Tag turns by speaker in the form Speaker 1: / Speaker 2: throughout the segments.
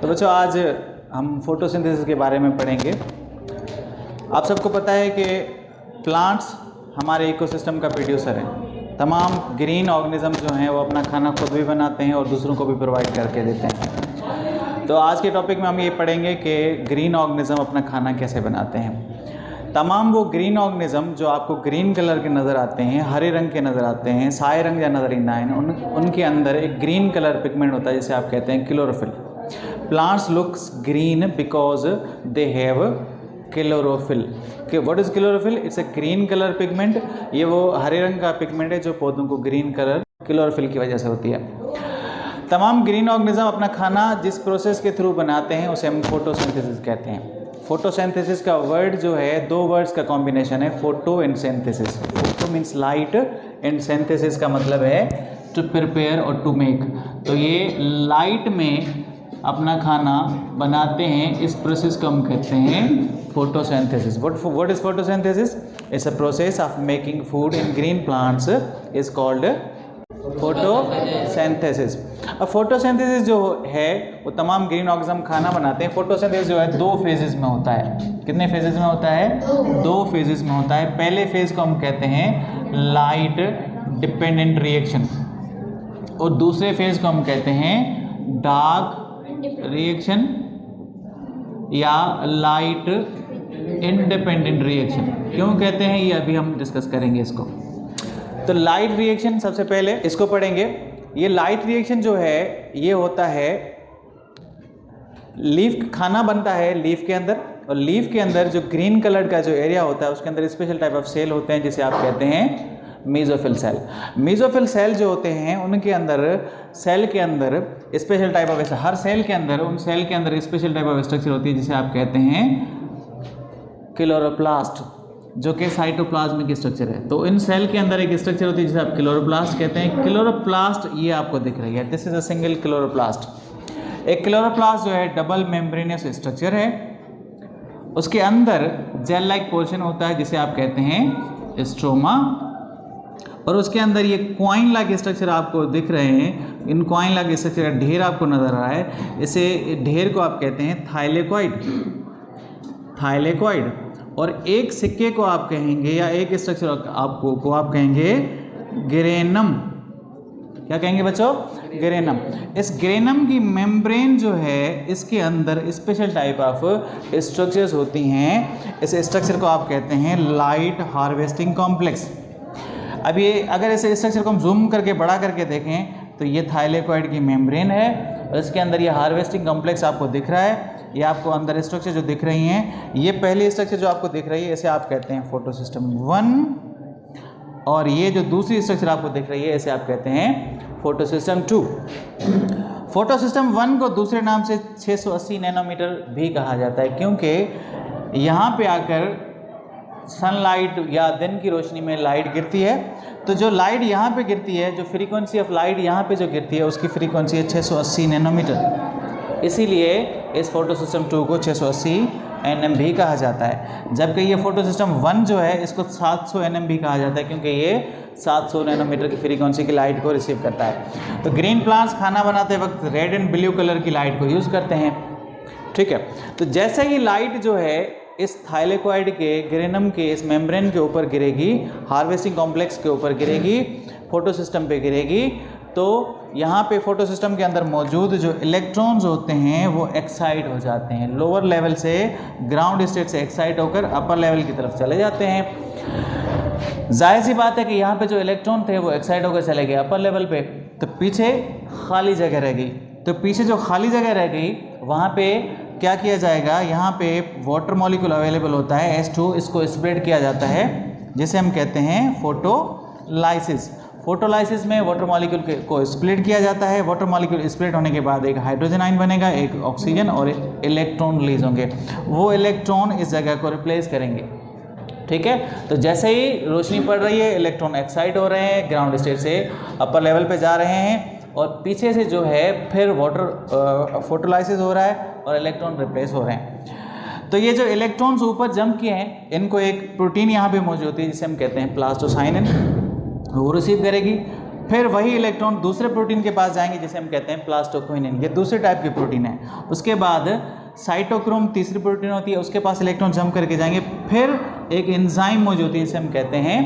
Speaker 1: तो बच्चों आज हम फोटोसिंथेसिस के बारे में पढ़ेंगे। आप सबको पता है कि प्लांट्स हमारे इकोसिस्टम का प्रोड्यूसर हैं। तमाम ग्रीन ऑर्गेनिज्म जो हैं वो अपना खाना खुद भी बनाते हैं और दूसरों को भी प्रोवाइड करके देते हैं। तो आज के टॉपिक में हम ये पढ़ेंगे कि ग्रीन ऑर्गेनिज्म अपना खाना कैसे बनाते हैं। तमाम वो ग्रीन ऑर्गेनिज्म जो आपको ग्रीन कलर के नज़र आते हैं, हरे रंग के नज़र आते हैं, साए रंग या नज़र इंदा है, उनके अंदर एक ग्रीन कलर पिगमेंट होता है जिसे आप कहते हैं chlorophyll. Plants looks green because they have chlorophyll. What is chlorophyll? It's a green colour pigment. ये वो हरे रंग का पिगमेंट है जो पौधों को ग्रीन कलर क्लोरोफिल की वजह से होती है। तमाम ग्रीन ऑर्गेनिज्म अपना खाना जिस प्रोसेस के थ्रू बनाते हैं उसे हम फोटोसिंथेसिस कहते हैं। फोटोसिंथेसिस का वर्ड जो है दो वर्ड्स का कॉम्बिनेशन है, photo and synthesis. Photo means light and synthesis का मतलब है टू प्रिपेयर और टू मेक। तो ये लाइट में अपना खाना बनाते हैं, इस प्रोसेस को हम कहते हैं photosynthesis. What is photosynthesis? It's a process of making food in green plants is called photosynthesis. अब फोटोसिंथेसिस जो है वो तमाम ग्रीन ऑर्गेनिज्म खाना बनाते हैं। फोटोसिंथेसिस जो है दो फेजेस में होता है। कितने फेजेस में होता है? दो फेजेस में होता है। पहले फेज को हम कहते हैं लाइट डिपेंडेंट रिएक्शन और दूसरे फेज को हम कहते हैं डार्क रिएक्शन या लाइट इंडिपेंडेंट रिएक्शन। क्यों कहते हैं ये अभी हम डिस्कस करेंगे इसको। तो लाइट रिएक्शन सबसे पहले इसको पढ़ेंगे। ये लाइट रिएक्शन जो है ये होता है लीफ, खाना बनता है लीफ के अंदर, और लीफ के अंदर जो ग्रीन कलर का जो एरिया होता है उसके अंदर स्पेशल टाइप ऑफ सेल होते हैं जिसे आप कहते हैं मेसोफिल सेल। मेसोफिल सेल जो होते हैं उनके अंदर सेल के अंदर स्पेशल टाइप ऑफ, हर सेल के अंदर उन सेल के अंदर स्पेशल टाइप ऑफ स्ट्रक्चर होती है जिसे आप कहते हैं क्लोरोप्लास्ट, जो कि साइटोप्लाज्मिक स्ट्रक्चर है। तो इन सेल के अंदर एक स्ट्रक्चर होती है जिसे आप क्लोरोप्लास्ट कहते हैं। क्लोरोप्लास्ट ये आपको दिख रही है, this is a single chloroplast. एक क्लोरोप्लास्ट जो है डबल मेम्ब्रेनियस स्ट्रक्चर है, उसके अंदर जेल लाइक पोर्शन होता है जिसे आप कहते हैं स्ट्रोमा, और उसके अंदर ये क्वाइन लाइक स्ट्रक्चर आपको दिख रहे हैं। इन क्वाइन लाइक स्ट्रक्चर का ढेर आपको नजर आ रहा है, इसे ढेर को आप कहते हैं थाइलेकॉइड। थाइलेकॉइड। और एक सिक्के को आप कहेंगे या एक स्ट्रक्चर आपको आप कहेंगे ग्रेनम। क्या कहेंगे बच्चों? ग्रेनम। इस ग्रेनम की मेम्ब्रेन जो है इसके अंदर स्पेशल टाइप ऑफ स्ट्रक्चर्स होती हैं। इस स्ट्रक्चर को आप कहते हैं लाइट हार्वेस्टिंग कॉम्प्लेक्स। अब ये अगर इस स्ट्रक्चर को हम जूम करके बड़ा करके देखें तो ये थाइलेकॉइड की मेम्ब्रेन है और इसके अंदर ये हार्वेस्टिंग कॉम्प्लेक्स आपको दिख रहा है। ये आपको अंदर स्ट्रक्चर जो दिख रही हैं, ये पहली स्ट्रक्चर जो आपको दिख रही है इसे आप कहते हैं फोटोसिस्टम 1, और ये जो दूसरी स्ट्रक्चर आपको दिख रही है इसे आप कहते हैं फोटोसिस्टम 2। फोटोसिस्टम 1 को दूसरे नाम से 680 नैनोमीटर भी कहा जाता है, क्योंकि यहाँ पे आकर सनलाइट या दिन की रोशनी में लाइट गिरती है, तो जो लाइट यहाँ पे गिरती है, जो फ्रीक्वेंसी ऑफ लाइट यहाँ पे जो गिरती है उसकी फ्रीक्वेंसी है 680 नैनोमीटर। इसीलिए इस फोटोसिस्टम 2 को 680 nm भी कहा जाता है, जबकि ये फोटोसिस्टम 1 जो है इसको 700 nm भी कहा जाता है, क्योंकि ये 700 नैनोमीटर की फ्रीक्वेंसी की लाइट को रिसीव करता है। तो ग्रीन प्लांट्स खाना बनाते वक्त रेड एंड ब्लू कलर की लाइट को यूज़ करते हैं। ठीक है, तो जैसे ही लाइट जो है इस थाइलेकॉइड के ग्रेनम के इस मेम्ब्रेन के ऊपर गिरेगी, हार्वेस्टिंग कॉम्प्लेक्स के ऊपर गिरेगी, फोटोसिस्टम पे गिरेगी, तो यहाँ पे फोटोसिस्टम के अंदर मौजूद जो इलेक्ट्रॉन्स होते हैं वो एक्साइट हो जाते हैं। लोअर लेवल से, ग्राउंड स्टेट से एक्साइट होकर अपर लेवल की तरफ चले जाते हैं। जाहिर सी बात है कि यहाँ पे जो इलेक्ट्रॉन थे वो एक्साइट होकर चले गए अपर लेवल पे, तो पीछे खाली जगह रह गई। तो पीछे जो खाली जगह रह गई वहाँ पे क्या किया जाएगा, यहाँ पे वाटर मॉलिक्यूल अवेलेबल होता है H2, इसको स्प्लिट किया जाता है जिसे हम कहते हैं फोटोलाइसिस। फोटोलाइसिस में वाटर मॉलिक्यूल को स्प्लिट किया जाता है। वाटर मॉलिक्यूल स्प्लिट होने के बाद एक हाइड्रोजन आयन बनेगा, एक ऑक्सीजन और इलेक्ट्रॉन रिलीज होंगे। वो इलेक्ट्रॉन इस जगह को रिप्लेस करेंगे। ठीक है, तो जैसे ही रोशनी पड़ रही है इलेक्ट्रॉन एक्साइट हो रहे हैं, ग्राउंड स्टेट से अपर लेवल पे जा रहे हैं, और पीछे से जो है फिर वाटर फोटोलाइसिस हो रहा है और इलेक्ट्रॉन रिप्लेस हो रहे हैं। तो ये जो इलेक्ट्रॉन्स ऊपर जंप किए हैं इनको एक प्रोटीन यहाँ पे मौजूद होती है जिसे हम कहते हैं प्लास्टोसाइनिन, वो रिसीव करेगी। फिर वही इलेक्ट्रॉन दूसरे प्रोटीन के पास जाएंगे जिसे हम कहते हैं प्लास्टोक्विनिन, ये दूसरे टाइप की प्रोटीन है। उसके बाद साइटोक्रोम तीसरी प्रोटीन होती है, उसके पास इलेक्ट्रॉन जंप करके जाएंगे। फिर एक एंजाइम मौजूद है जिसे हम कहते हैं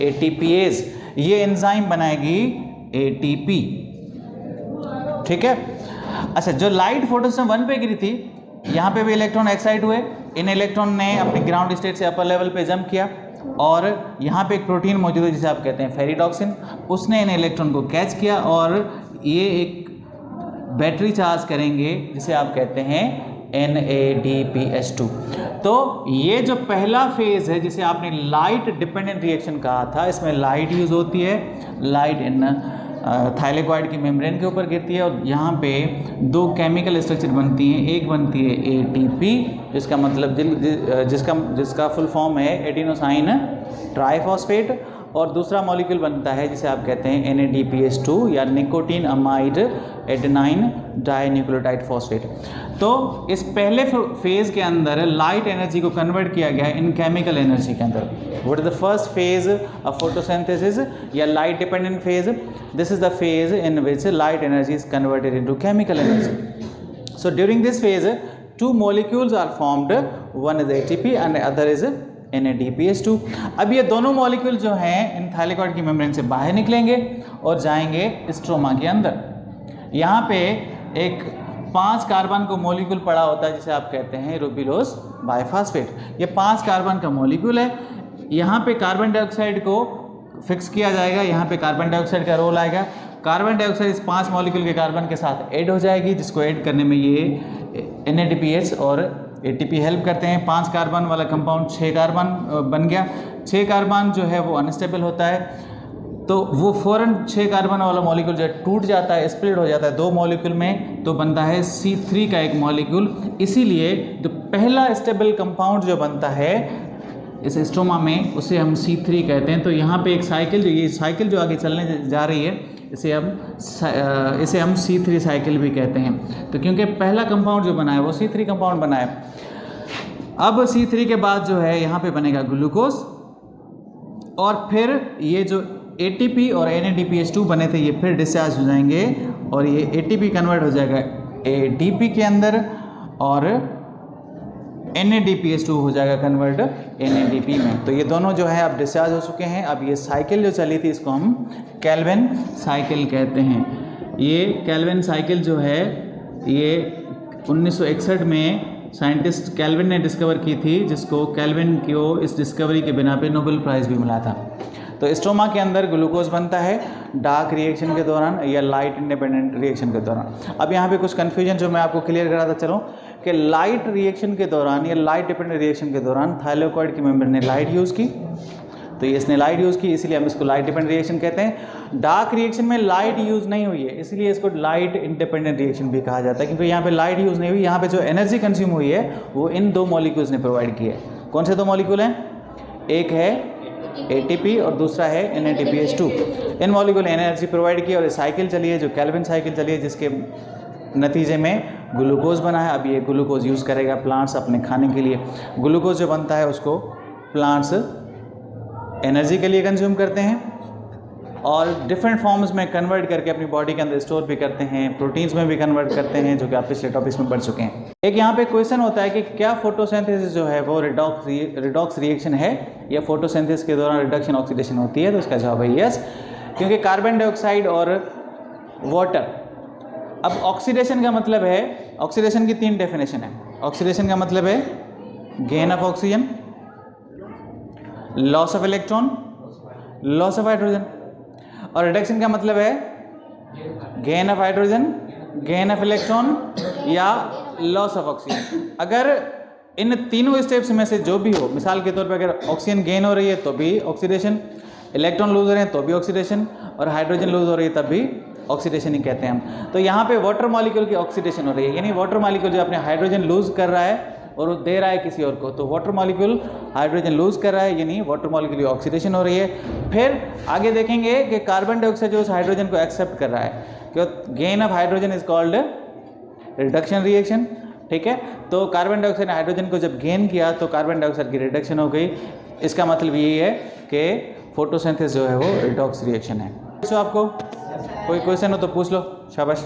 Speaker 1: एटीपीएज, ये एंजाइम बनाएगी एटीपी, ठीक है। अच्छा, जो लाइट फोटोसिस्टम 1 पे गिरी थी, यहाँ पे भी इलेक्ट्रॉन एक्साइट हुए, इन इलेक्ट्रॉन ने अपने ग्राउंड स्टेट से अपर लेवल पे जंप किया और यहाँ पे एक प्रोटीन मौजूद है जिसे आप कहते हैं फेरिडॉक्सिन, उसने इन इलेक्ट्रॉन को कैच किया और ये एक बैटरी चार्ज करेंगे जिसे आप कहते हैं NADPH2। तो ये जो पहला फेज है जिसे आपने लाइट डिपेंडेंट रिएक्शन कहा था, इसमें लाइट यूज होती है, लाइट इन थाइलेकॉइड की मेम्ब्रेन के ऊपर गिरती है और यहाँ पे दो केमिकल स्ट्रक्चर बनती हैं। एक बनती है ATP, जिसका मतलब जिसका फुल फॉर्म है एडिनोसाइन ट्राइफॉस्फेट, और दूसरा मॉलिक्यूल बनता है जिसे आप कहते हैं NADPH2 या nicotine amide adenine dinucleotide phosphate. तो इस पहले फेज के अंदर लाइट एनर्जी को कन्वर्ट किया गया इन केमिकल एनर्जी के अंदर। What is the first phase of photosynthesis या light dependent phase? This is the phase in which light energy is converted into chemical energy. So during this phase two molecules are formed, one is ATP and other is NADPH2। अब ये दोनों molecule जो हैं इन thylakoid की membrane से बाहर निकलेंगे और जाएंगे स्ट्रोमा के अंदर। यहाँ पे एक 5 कार्बन का मॉलिक्यूल पड़ा होता है जिसे आप कहते हैं रुबिलोस बाइफॉस्फेट। ये 5 कार्बन का मॉलिक्यूल है। यहाँ पे कार्बन डाइऑक्साइड को फिक्स किया जाएगा, यहाँ पे कार्बन डाइऑक्साइड का रोल आएगा। कार्बन डाइऑक्साइड इस 5 मॉलिक्यूल के कार्बन के साथ ऐड हो जाएगी, जिसको ऐड करने में ये NADPH और ATP हेल्प करते हैं। 5 कार्बन वाला कंपाउंड 6 कार्बन बन गया। 6 कार्बन जो है वो अनस्टेबल होता है, तो वो फ़ौरन 6 कार्बन वाला मॉलिक्यूल जो है टूट जाता है, स्प्लिट हो जाता है 2 मॉलिक्यूल में, तो बनता है C3 का एक मॉलिक्यूल। इसीलिए जो पहला स्टेबल कंपाउंड जो बनता है इस स्ट्रोमा में उसे हम C3 कहते हैं। तो यहाँ पे एक साइकिल, जो ये साइकिल जो आगे चलने जा रही है, इसे हम C3 साइकिल भी कहते हैं। तो क्योंकि पहला कंपाउंड जो बना है वो C3 कंपाउंड बना है। अब C3 के बाद जो है यहाँ पे बनेगा ग्लूकोज, और फिर ये जो ATP और NADPH2 बने थे ये फिर डिस्चार्ज हो जाएंगे और ये ATP कन्वर्ट हो जाएगा ADP के अंदर और NADPH2 हो जाएगा कन्वर्ट NADP में। तो ये दोनों जो है अब डिस्चार्ज हो चुके हैं। अब ये साइकिल जो चली थी इसको हम कैल्विन साइकिल कहते हैं। ये कैल्विन साइकिल जो है ये 1961 में साइंटिस्ट कैल्विन ने डिस्कवर की थी, जिसको कैल्विन को इस डिस्कवरी के बिना पे नोबेल प्राइज़ भी मिला था। तो स्ट्रोमा के अंदर ग्लूकोज बनता है डार्क रिएक्शन के दौरान या लाइट इंडिपेंडेंट रिएक्शन के दौरान। अब यहाँ पे कुछ कन्फ्यूजन जो मैं आपको क्लियर कराता चलूँ कि लाइट रिएक्शन के दौरान या लाइट डिपेंडेंट रिएक्शन के दौरान थाइलेकॉइड की मेम्ब्रेन ने लाइट यूज़ की, तो इसने लाइट यूज़ की, इसलिए हम इसको लाइट डिपेंडेंट रिएक्शन कहते हैं। डार्क रिएक्शन में लाइट यूज़ नहीं हुई है, इसलिए इसको लाइट इंडिपेंडेंट रिएक्शन भी कहा जाता है, क्योंकि यहाँ पे लाइट यूज़ नहीं हुई। यहाँ पे जो एनर्जी कंज्यूम हुई है वो इन 2 मॉलिक्यूल्स ने प्रोवाइड की है। कौन से 2 मॉलिक्यूल हैं? एक है ATP और दूसरा है NADPH2। इन मॉलिक्यूल ने एनर्जी प्रोवाइड की और ये साइकिल चली है जो कैल्विन साइकिल चली है, जिसके नतीजे में ग्लूकोज बना है। अब ये ग्लूकोज यूज़ करेगा प्लांट्स अपने खाने के लिए। ग्लूकोज जो बनता है उसको प्लांट्स एनर्जी के लिए कंज्यूम करते हैं और डिफरेंट फॉर्म्स में कन्वर्ट करके अपनी बॉडी के अंदर स्टोर भी करते हैं, प्रोटीन्स में भी कन्वर्ट करते हैं, जो कि आप पिछले टॉपिक्स में पढ़ चुके हैं। एक यहाँ पे क्वेश्चन होता है कि क्या फोटोसिंथेसिस जो है वो रिडॉक्स रिएक्शन है या फोटोसिंथेसिस के दौरान रिडक्शन ऑक्सीडेशन होती है? तो इसका जवाब है यस, क्योंकि कार्बन डाइऑक्साइड और वाटर। अब ऑक्सीडेशन का मतलब है, ऑक्सीडेशन की 3 डेफिनेशन है। ऑक्सीडेशन का मतलब है gain of oxygen, loss of electron, loss of hydrogen, और रिडक्शन का मतलब है gain of hydrogen, gain of electron या लॉस ऑफ ऑक्सीजन। अगर इन तीनों स्टेप्स में से जो भी हो, मिसाल के तौर पर अगर ऑक्सीजन गेन हो रही है तो भी ऑक्सीडेशन, इलेक्ट्रॉन लूज हो रहे हैं तो भी ऑक्सीडेशन, और हाइड्रोजन लूज हो रही है तब भी ऑक्सीडेशन ही कहते हैं हम। तो यहाँ पे वाटर मॉलिक्यूल की ऑक्सीडेशन हो रही है, यानी वाटर मॉलिक्यूल जो अपने हाइड्रोजन लूज कर रहा है और वो दे रहा है किसी और को, तो वाटर मॉलिक्यूल हाइड्रोजन लूज कर रहा है, यानी वाटर मॉलिक्यूल की ऑक्सीडेशन हो रही है। फिर आगे देखेंगे कि कार्बन डाइऑक्साइड जो उस हाइड्रोजन को एक्सेप्ट कर रहा है, क्यों gain of hydrogen is called reduction reaction. ठीक है, तो कार्बन डाइऑक्साइड ने हाइड्रोजन को जब गेन किया तो कार्बन डाइऑक्साइड की रिडक्शन हो गई। इसका मतलब यही है कि फोटोसिंथेसिस जो है वो रिडॉक्स रिएक्शन है। पूछो आपको कोई क्वेश्चन हो तो पूछ लो, शाबाश।